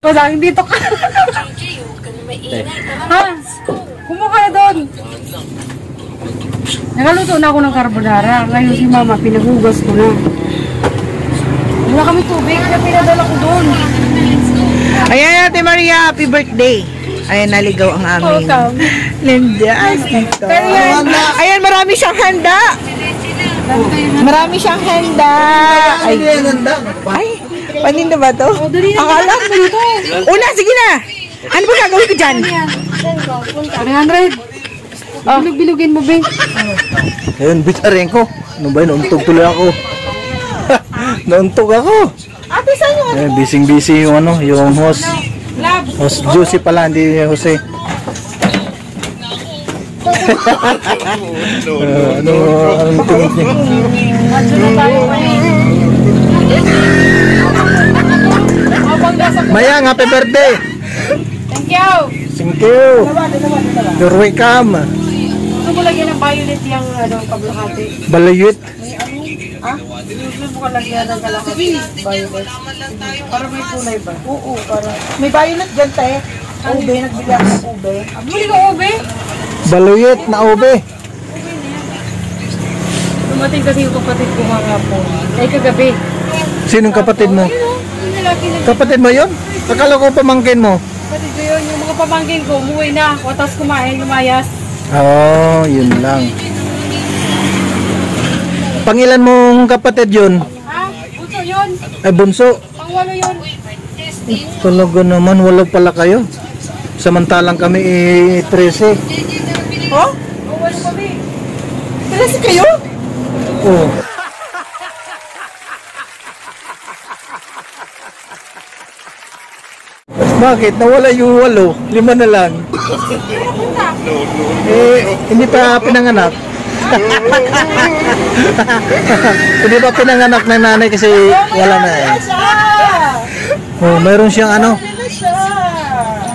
Wala, dito ka. Ha? Kumuha ka na doon. Nakaluto na ako ng carbonara. Ngayon si mama, pinagugas ko na. Wala kami tubig, kaya pinadala ko doon. Ayan, Ate Maria, happy birthday. Ayan, naligaw ang aming Linda. Ayan, marami siyang handa. Marami siyang handa. Ay, paninda ba to? Akala ko dito. Una, sige na. Ano ba gagawin ko dyan? 300. Bilog-bilugin mo, Bing. Ayun, bitarin ko. Ano ba yun? Nauntog tuloy ako. Nauntog ako. Ate, saan yung Ayun, busy yung ano, yung host. Host Juicy pala, hindi Jose. Anong tingin niya? Mayang, happy birthday! Thank you! Thank you! You're welcome! Gusto mo lagyan ng violet yung pablakate? Balayit? Gusto mo ka lagyan ng kalakati? Violet. Para may kulay ba? Oo, para. May violet dyan, te. Ube, nagbigay ako ng ube. Buli ka ube? Balayit na ube. Dumating kasi yung kapatid ko hapon. Ay kagabi. Sinong kapatid mo? Kapatid mo yun? Akala ko pamangkin mo. Kapatid ko yun. Yung mga pamangkin ko, umuwi na. Tapos kumain, lumayas. Oo, yun lang. Pangilan mong kapatid yun? Bunso yun. Ay, bunso. Pangwalo yun. Talaga naman, wala pala kayo. Samantalang kami 13. Oh? Walo kami. 13 kayo? Oo. Bakit? Nawala yung 8. 5 na lang. Hindi pa pinanganak. Hindi pa pinanganak ng nanay kasi wala na eh. Oh, mayroon siyang ano?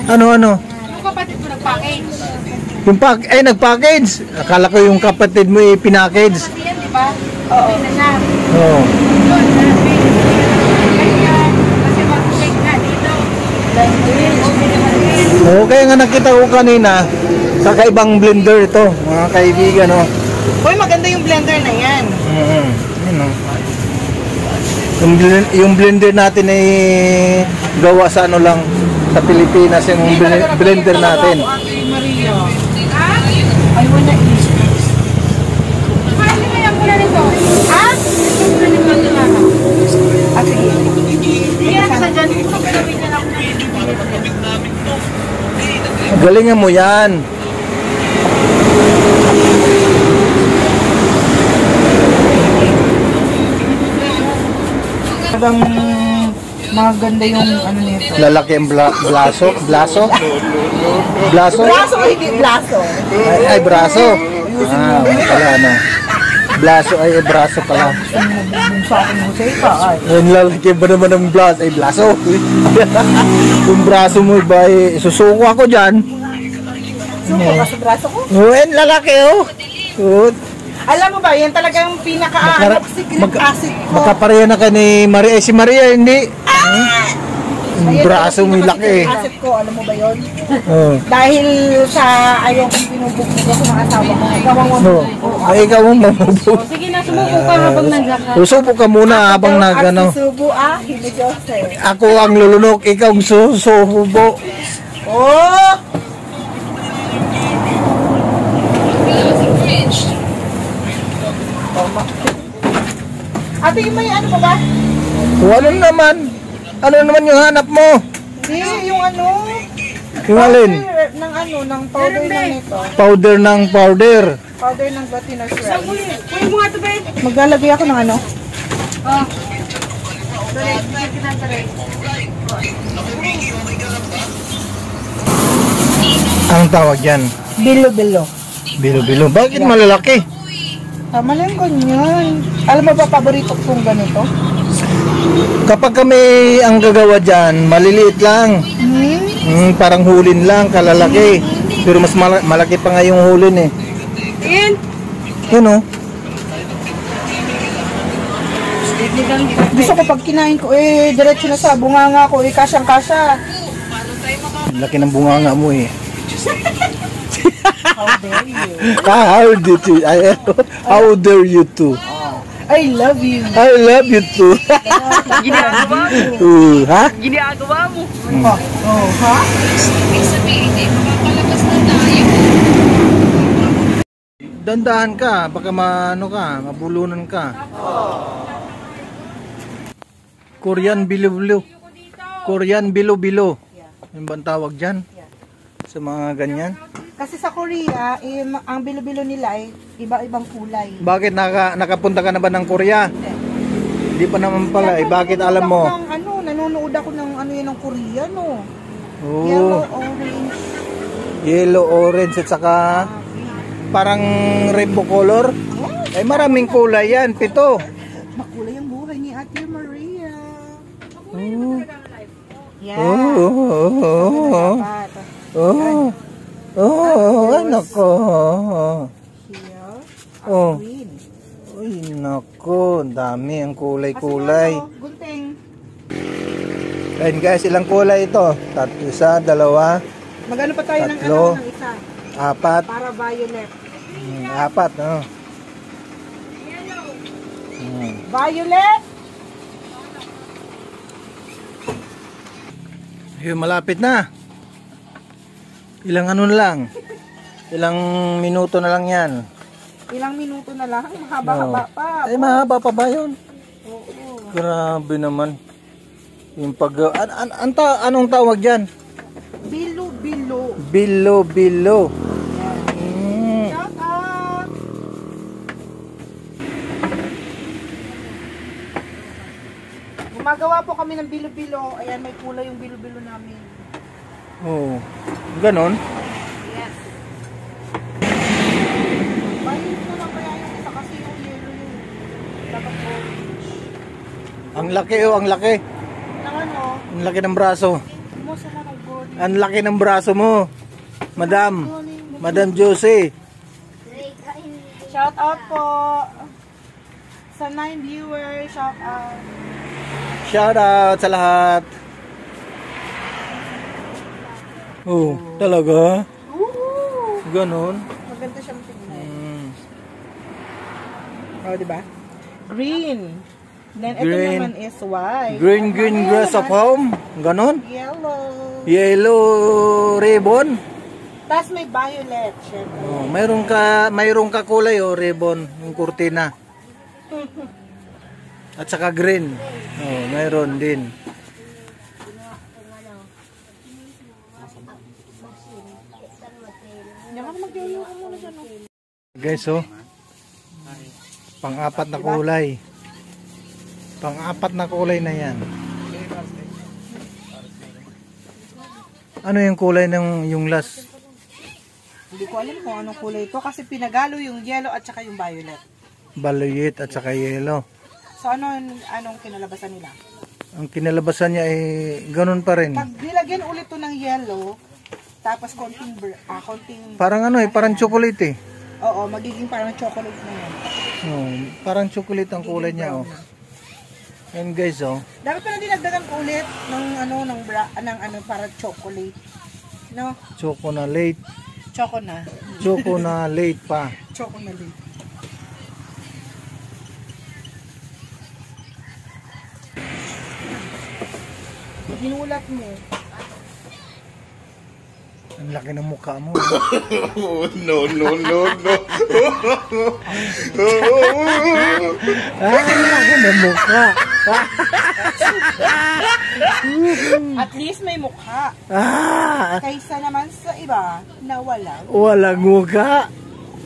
Ano? Yung kapatid ko nag-package. Yung nag-package. Akala ko yung kapatid mo i-pinackage. Yan, di ba? Oo. Oo. Oo, kaya nga nakita ko kanina, kakaibang blender ito, mga kaibigan, no? Uy, maganda yung blender na yan. Yun, no? Yung blender natin ay gawa sa ano lang, sa Pilipinas, yung blender natin. I wanna eat. Paano mo yung muna nito? Ha? Muna nito ang nilala. At sige. Kaya sa dyan, kung gawin niya lang. Galingan mo yan. Talagang maganda yung ano nito. Lalaki ang blaso. Blaso? Braso, hindi braso. Ay, braso. Pala ano. Blaso ay braso pala. Sa akin mo sa iba, ay. Yung lalaki ba naman ng blaso? Ay, blaso. Yung braso mo ba ay susuko ako dyan. Suko ka sa braso ko? Yung lalaki oh. Alam mo ba, yan talagang secret acid ko. Makapareha na ka ni Maria. Si Maria hindi. Yung braso mo laki eh. Acid ko, alam mo ba yun? Oh. Dahil sa ayaw kong pinubugbog ako ng asawa ko. Gawang No. Ay, ikaw ang mamubo. Sige na, sumuko ka habang nandiyan ka. Susubo ka muna habang nagano. Susubo hindi Jose. Ako ang lulunok, ikaw ang susubo. Oh! Ate, may ano pa ba? Ano naman? Ano naman yung hanap mo? Hindi, yung ano? Yung alin? Ng powder na nito. Powder ng powder. Powder ng glutinous rice. Kunin mo nga ito, Ben. Maglalagay ako ng ano? Oh. Sorry, bigyan kita ng taray. Ang tawag yan? Bilo-bilo. Bilo-bilo. Bakit malalaki? Tama lang ganyan. Alam mo ba, paborito kong ganito? Kapag kami ang gagawa dyan, maliliit lang. Parang hulin lang, kalalaki. Pero mas malaki pa nga yung hulin eh. Yun o. Gusto ko pag kinain ko, diretso na sa bunganga ko, kasyang-kasya. Laki ng bunganga mo eh. How dare you? How did you? How dare you too? I love you. I love you too. Ginagawa mo. Ha? Ginagawa mo. Oh, ha? Ibig sabihin, mapapalabas na tayo. Dandahan ka, baka mabulunan ka. Korean bilo-bilo. Korean bilo-bilo. Yung bang tawag dyan? Sa mga ganyan. Kasi sa Korea, ang bilo-bilo nila ay iba-ibang kulay. Bakit nakapunta ka na ba ng Korea? Hindi pa naman pala. Bakit alam mo? Nanonood ako ng yun ng Korea, no? Oh, Yellow, orange. yellow, orange at saka parang rainbow color. Ay maraming kulay yan. 7. Makulay ang buhay ni Ate Maria. Oh. Yeah. Oh. Oh. Oh, nako. Here. Oh. Green. Uy, nako. Dami ang kulay-kulay. Gunting. Ayun guys, ilang kulay ito? 1, 2, Magano pa tayo ng 3, ng isa? 4. Para violet. 4, no? Violet! Ayun, malapit na. Ilang ano na lang. Ilang minuto na lang yan. Ilang minuto na lang. Mahaba-haba pa. Ay, mahaba pa ba yun? Oo. Grabe naman. Yung anong tawag dyan? Bilo-bilo. Bilo-bilo. Shout out! Gumagawa po kami ng bilo-bilo. Ayan, may kulay yung bilo-bilo namin. Oh, ganon. Yes. Maliit na lang kaya yung isa kasi yung yellow yung dapat orange. Ang laki oh, ang laki. Nang ano? Ang laki ng braso. Mo sa mga gold. Ang laki ng braso mo. Madam Josie. Shout out po sa 9 viewers. Shout out. Shout out sa lahat. Oh, talaga? Woo! Ganon. Maganda siyang tingnan. Mm. Oh, diba? Green. Then ito Green. naman is white. Green grass of home. Ganon. Yellow. Yellow ribbon. Tapos may violet, syempre. Oh, mayroong ka kulay oh, ribbon, yung kurtina. At saka green. Oh, mayroon din. Guys, oh. Pang-apat na kulay. Pang-apat na kulay na 'yan. Ano yung kulay ng yung last? Hindi ko alam kung anong kulay ito kasi pinagalo yung yellow at saka yung violet. Violet at saka yellow. So anong kinalabasan nila? Ang kinalabasan niya ay ganun pa rin. Pag nilagyan ulit to ng yellow, tapos konting Parang ano eh, parang chocolate eh. oo, magiging parang chocolate na yan. Oh, parang chocolate ang kulay niya oh. Yan guys oh. Dapat pa na dinagdagan ko ulit ng para chocolate. No? Choco na late. Choco na. Choco na late pa. Choco na late. Ginulat mo. Ang laki ng mukha mo. No. Ang laki ng mukha. At least may mukha. Ah, Kaysa naman sa iba na walang. walang mukha.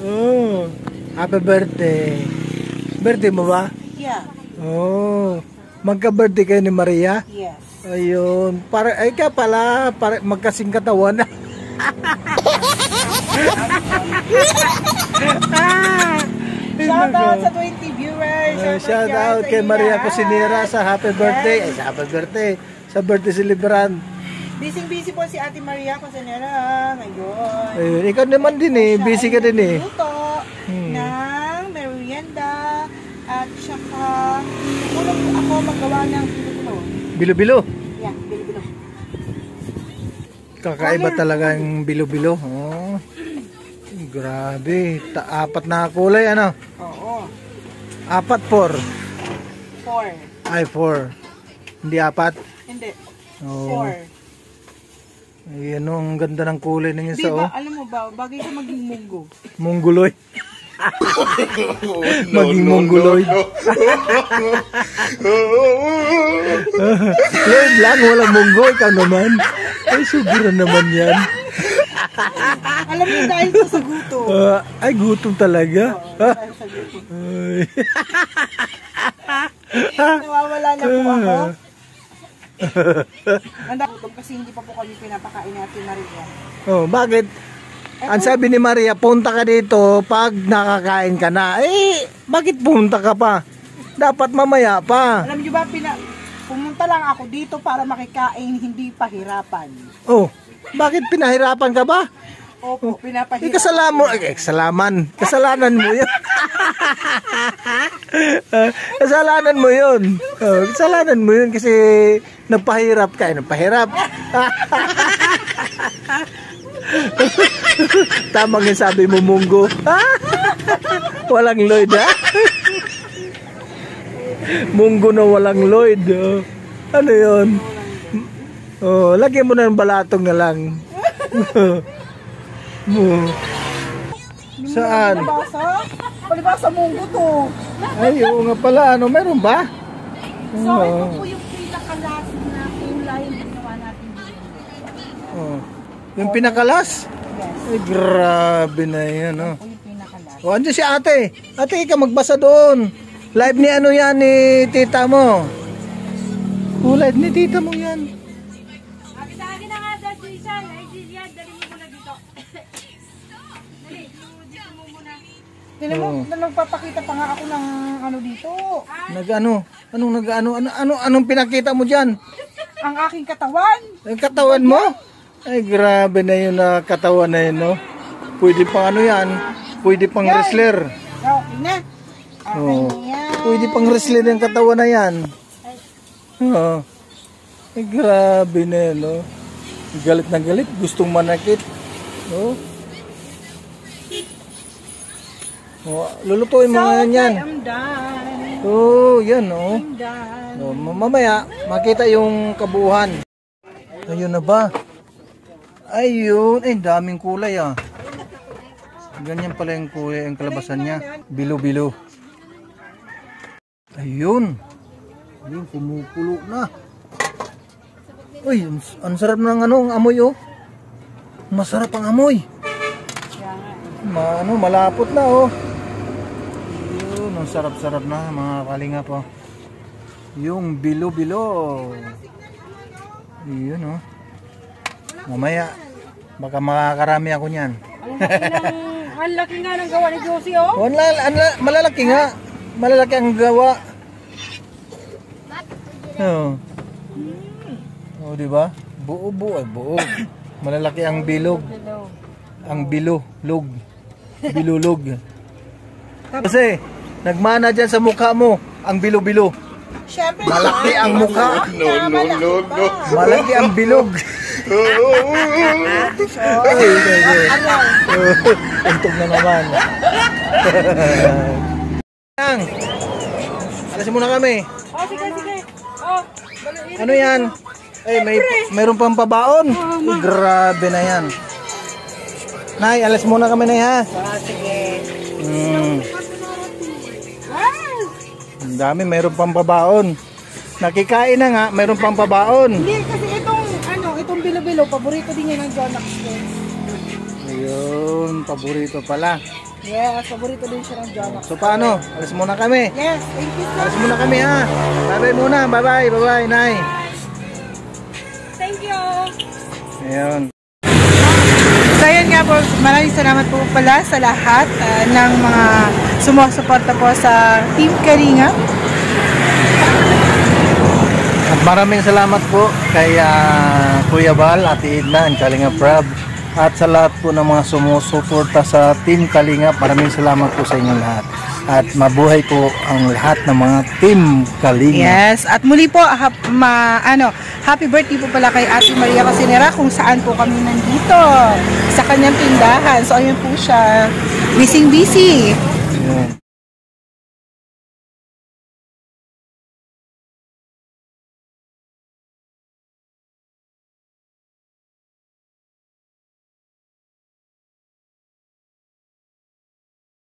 Oh. Happy birthday. Birthday mo ba? Yeah. Oh. Magka-birthday kayo ni Maria? Yes. Ayun. Ay ka pala, magkasing katawan. Shout out sa 20 viewers. Shout out kay Maria Cosinera sa happy birthday. Ay, sa happy birthday. Sa birthday celebrant. Busy po si Ate Maria Cosinera ngayon. Ayun. Ikaw naman din eh. Busy ka din eh. Luto ng merienda at saka tulong ako magawa ng bilo-bilo. Bilo-bilo. Yeah, bilo-bilo. Kakaiba talaga yung bilo-bilo. Oh. Grabe. Apat na kulay, ano? Oo. 4. 4. Ay, 4. Hindi 4. Hindi. Oh. 4. Ayan, oh, ang ganda ng kulay ng isa, Diba, oh. alam mo ba, bagay ka maging munggo. Mongoloid. No, Maging no, mongoloid. no, Lloyd lang, walang munggo. Ikaw naman. Ay, sobra naman yan. Alam mo dahil ko sa gutom. Ay, gutom talaga. Dahil sa gutom. Ay. Nawawala na po ako. Ang gutom kasi hindi pa po kami pinapakain natin Maria. Oh, bakit? Ang sabi ni Maria, punta ka dito pag nakakain ka na. Eh, bakit punta ka pa? Dapat mamaya pa. Alam niyo ba, pumunta lang ako dito para makikain, hindi pahirapan. Oh, bakit pinahirapan ka ba? Opo, pinapahirapan. Kasalanan mo yun. Kasalanan mo yun. Oh, kasalanan mo yun kasi nagpahirap ka. Nagpahirap. Tamang yung sabi mo, munggo. Walang Lloyd, ha? Munggo na walang Lloyd. Oh. Ano yun? Oh, lagyan mo na ng balatong na lang. Saan? Palibasa munggo to. Ay, oo nga pala. Ano, meron ba? So, ito po yung pinakalas na kulay na ginawa natin dito. Oh. Yung pinakalas? Ay, grabe na yan, oh. Ito yung pinakalas. O, andyan si ate. Ate, ikaw magbasa doon. Live ni ano yan, ni tita mo. Oh, live ni tita mo yan. Sa akin na nga, Jason. Ay, Jillian, dali mo muna dito. Dali, dito mo muna. Tinan mo, nagpapakita pa nga ako ng ano dito. Anong pinakita mo dyan? Ang aking katawan. Ang katawan mo? Ay, grabe na yun na katawan na yun, no? Pwede pang ano yan? Pwede pang wrestler. Okay na. Okay Oh. na yan. Pwede pang wrestler yung katawan na yan. Oo. Ay, grabe na yun, no? Galit na galit. Gustong manakit. No? Oh, lulutuin mo nga yan. I'm done. Oh, yan, no? I'm done. Oh, mamaya, makita yung kabuuhan. Ayun na ba? Ayun. Ay, daming kulay, ah. Ganyan pala yung kulay, yung kalabasan niya. Bilo-bilo. Ayun. Ayun, kumukulo na. Uy, ang sarap ng ano, ang amoy, oh. Masarap ang amoy. Malapot na, oh. Ayun, ang sarap-sarap na, mga kalinga po. Yung bilo-bilo. Ayun, oh. Mamaya, baka makakarami ako niyan. Ang laki nga ng gawa ni Josie, oh. Malalaki nga. Malalaki ang gawa. Oh. Oh, di ba? Buo. Malalaki ang bilog. Ang bilulog. Bilulog. Kasi nagmana diyan sa mukha mo ang bilo-bilo. Siyempre, Malaki ang mukha. no. Malaki ang bilog. Ay, untog na naman. Alasin muna kami. Oh, sige. Oh, Ano yan? Ay, mayroon pang pabaon. Ay, grabe na yan. Nay, alas muna kami, Nay, ha? sige. Ang dami, mayroon pang pabaon. Nakikain na nga, mayroon pang pabaon. Hindi, kasi itong bilo-bilo, paborito din yan ng John Knox. Ayun, paborito pala. Yes, paborito din siya ng John Knox. So, paano? Alas muna kami. Yes, thank you so Alas muna kami, ha? Bye-bye muna. Bye-bye, Nay. thank you. Ayun. So ayun nga po, maraming salamat po pala sa lahat ng mga sumusuporta po sa Team Kalinga. At maraming salamat po kay Kuya Bal, Ate Edna, and Kalinga Prab. At sa lahat po ng mga sumusuporta sa Team Kalinga, maraming salamat po sa inyong lahat. At mabuhay po ang lahat ng mga Team Kalinga. Yes, at muli po happy birthday po pala kay Ate Maria Casinera kung saan po kami nandito sa kanyang tindahan. So, ayun po siya. Busy.